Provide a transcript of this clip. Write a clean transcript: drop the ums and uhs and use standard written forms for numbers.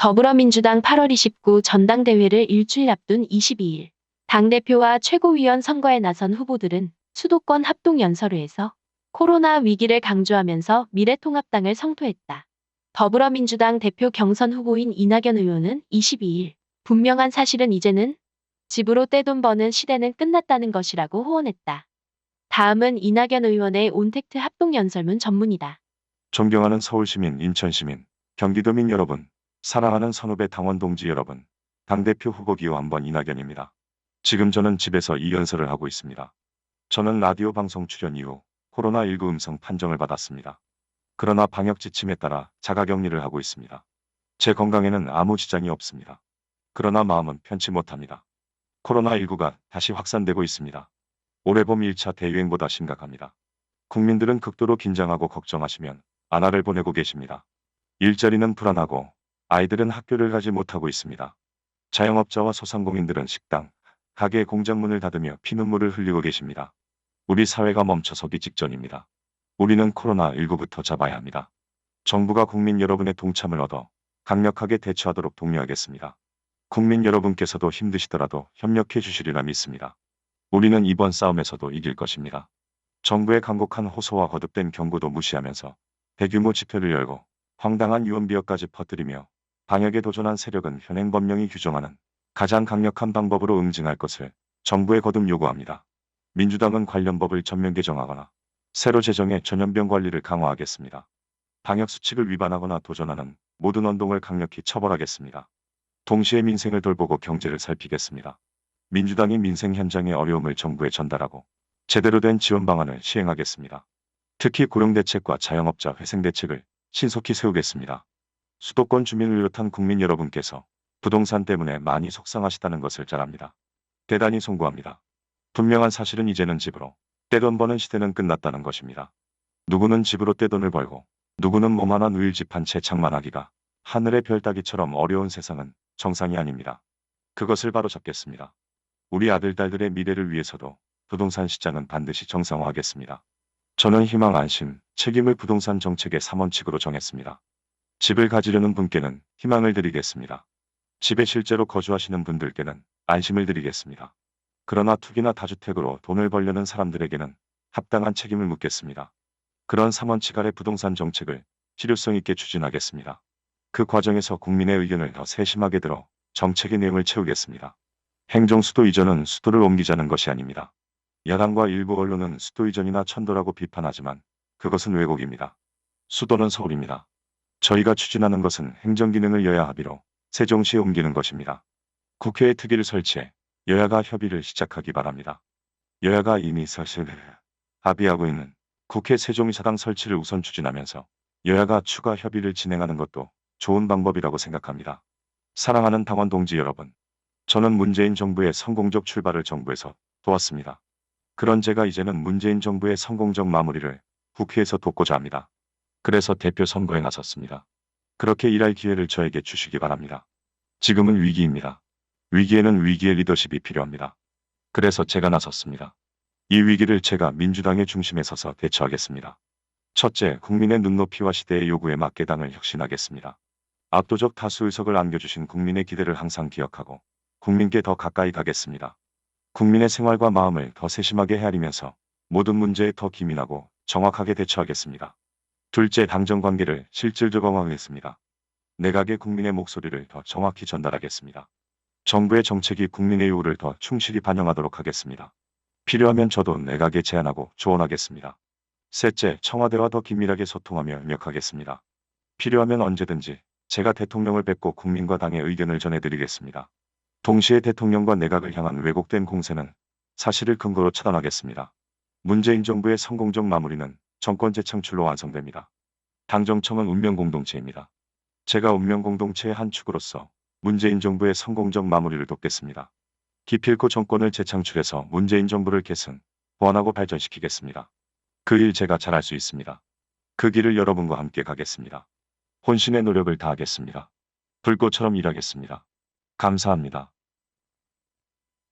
더불어민주당 8월 29 전당대회를 일주일 앞둔 22일, 당대표와 최고위원 선거에 나선 후보들은 수도권 합동연설회에서 코로나 위기를 강조하면서 미래통합당을 성토했다. 더불어민주당 대표 경선 후보인 이낙연 의원은 22일, 분명한 사실은 이제는 집으로 떼돈 버는 시대는 끝났다는 것이라고 호언했다. 다음은 이낙연 의원의 온택트 합동연설문 전문이다. 존경하는 서울시민, 인천시민, 경기도민 여러분, 사랑하는 선후배 당원 동지 여러분, 당대표 후보 기호 한번 이낙연입니다. 지금 저는 집에서 이 연설을 하고 있습니다. 저는 라디오 방송 출연 이후 코로나19 음성 판정을 받았습니다. 그러나 방역 지침에 따라 자가격리를 하고 있습니다. 제 건강에는 아무 지장이 없습니다. 그러나 마음은 편치 못합니다. 코로나19가 다시 확산되고 있습니다. 올해 봄 1차 대유행보다 심각합니다. 국민들은 극도로 긴장하고 걱정하시면 안화를 보내고 계십니다. 일자리는 불안하고 아이들은 학교를 가지 못하고 있습니다. 자영업자와 소상공인들은 식당, 가게, 공장 문을 닫으며 피눈물을 흘리고 계십니다. 우리 사회가 멈춰서기 직전입니다. 우리는 코로나19부터 잡아야 합니다. 정부가 국민 여러분의 동참을 얻어 강력하게 대처하도록 독려하겠습니다. 국민 여러분께서도 힘드시더라도 협력해 주시리라 믿습니다. 우리는 이번 싸움에서도 이길 것입니다. 정부의 간곡한 호소와 거듭된 경고도 무시하면서 대규모 집회를 열고 황당한 유언비어까지 퍼뜨리며 방역에 도전한 세력은 현행 법령이 규정하는 가장 강력한 방법으로 응징할 것을 정부에 거듭 요구합니다. 민주당은 관련 법을 전면 개정하거나 새로 제정해 전염병 관리를 강화하겠습니다. 방역 수칙을 위반하거나 도전하는 모든 언동을 강력히 처벌하겠습니다. 동시에 민생을 돌보고 경제를 살피겠습니다. 민주당이 민생 현장의 어려움을 정부에 전달하고 제대로 된 지원 방안을 시행하겠습니다. 특히 고령대책과 자영업자 회생대책을 신속히 세우겠습니다. 수도권 주민을 비롯한 국민 여러분께서 부동산 때문에 많이 속상하시다는 것을 잘 압니다. 대단히 송구합니다. 분명한 사실은 이제는 집으로 떼돈 버는 시대는 끝났다는 것입니다. 누구는 집으로 떼돈을 벌고 누구는 몸 하나 누일 집 한 채 장만하기가 하늘의 별 따기처럼 어려운 세상은 정상이 아닙니다. 그것을 바로잡겠습니다. 우리 아들, 딸들의 미래를 위해서도 부동산 시장은 반드시 정상화하겠습니다. 저는 희망, 안심, 책임을 부동산 정책의 3원칙으로 정했습니다. 집을 가지려는 분께는 희망을 드리겠습니다. 집에 실제로 거주하시는 분들께는 안심을 드리겠습니다. 그러나 투기나 다주택으로 돈을 벌려는 사람들에게는 합당한 책임을 묻겠습니다. 그런 3원칙 아래 부동산 정책을 실효성 있게 추진하겠습니다. 그 과정에서 국민의 의견을 더 세심하게 들어 정책의 내용을 채우겠습니다. 행정수도 이전은 수도를 옮기자는 것이 아닙니다. 야당과 일부 언론은 수도 이전이나 천도라고 비판하지만 그것은 왜곡입니다. 수도는 서울입니다. 저희가 추진하는 것은 행정기능을 여야 합의로 세종시에 옮기는 것입니다. 국회에 특위를 설치해 여야가 협의를 시작하기 바랍니다. 여야가 이미 사실 합의하고 있는 국회 세종이사당 설치를 우선 추진하면서 여야가 추가 협의를 진행하는 것도 좋은 방법이라고 생각합니다. 사랑하는 당원 동지 여러분, 저는 문재인 정부의 성공적 출발을 정부에서 도왔습니다. 그런 제가 이제는 문재인 정부의 성공적 마무리를 국회에서 돕고자 합니다. 그래서 대표 선거에 나섰습니다. 그렇게 일할 기회를 저에게 주시기 바랍니다. 지금은 위기입니다. 위기에는 위기의 리더십이 필요합니다. 그래서 제가 나섰습니다. 이 위기를 제가 민주당의 중심에 서서 대처하겠습니다. 첫째, 국민의 눈높이와 시대의 요구에 맞게 당을 혁신하겠습니다. 압도적 다수 의석을 안겨주신 국민의 기대를 항상 기억하고 국민께 더 가까이 가겠습니다. 국민의 생활과 마음을 더 세심하게 헤아리면서 모든 문제에 더 기민하고 정확하게 대처하겠습니다. 둘째, 당정 관계를 실질적으로 강화하겠습니다. 내각의 국민의 목소리를 더 정확히 전달하겠습니다. 정부의 정책이 국민의 요구를 더 충실히 반영하도록 하겠습니다. 필요하면 저도 내각에 제안하고 조언하겠습니다. 셋째, 청와대와 더 긴밀하게 소통하며 협력하겠습니다. 필요하면 언제든지 제가 대통령을 뵙고 국민과 당의 의견을 전해드리겠습니다. 동시에 대통령과 내각을 향한 왜곡된 공세는 사실을 근거로 차단하겠습니다. 문재인 정부의 성공적 마무리는 정권 재창출로 완성됩니다. 당정청은 운명공동체입니다. 제가 운명공동체의 한 축으로서 문재인 정부의 성공적 마무리를 돕겠습니다. 기필코 정권을 재창출해서 문재인 정부를 계승, 보완하고 발전시키겠습니다. 그 일 제가 잘할 수 있습니다. 그 길을 여러분과 함께 가겠습니다. 혼신의 노력을 다하겠습니다. 불꽃처럼 일하겠습니다. 감사합니다.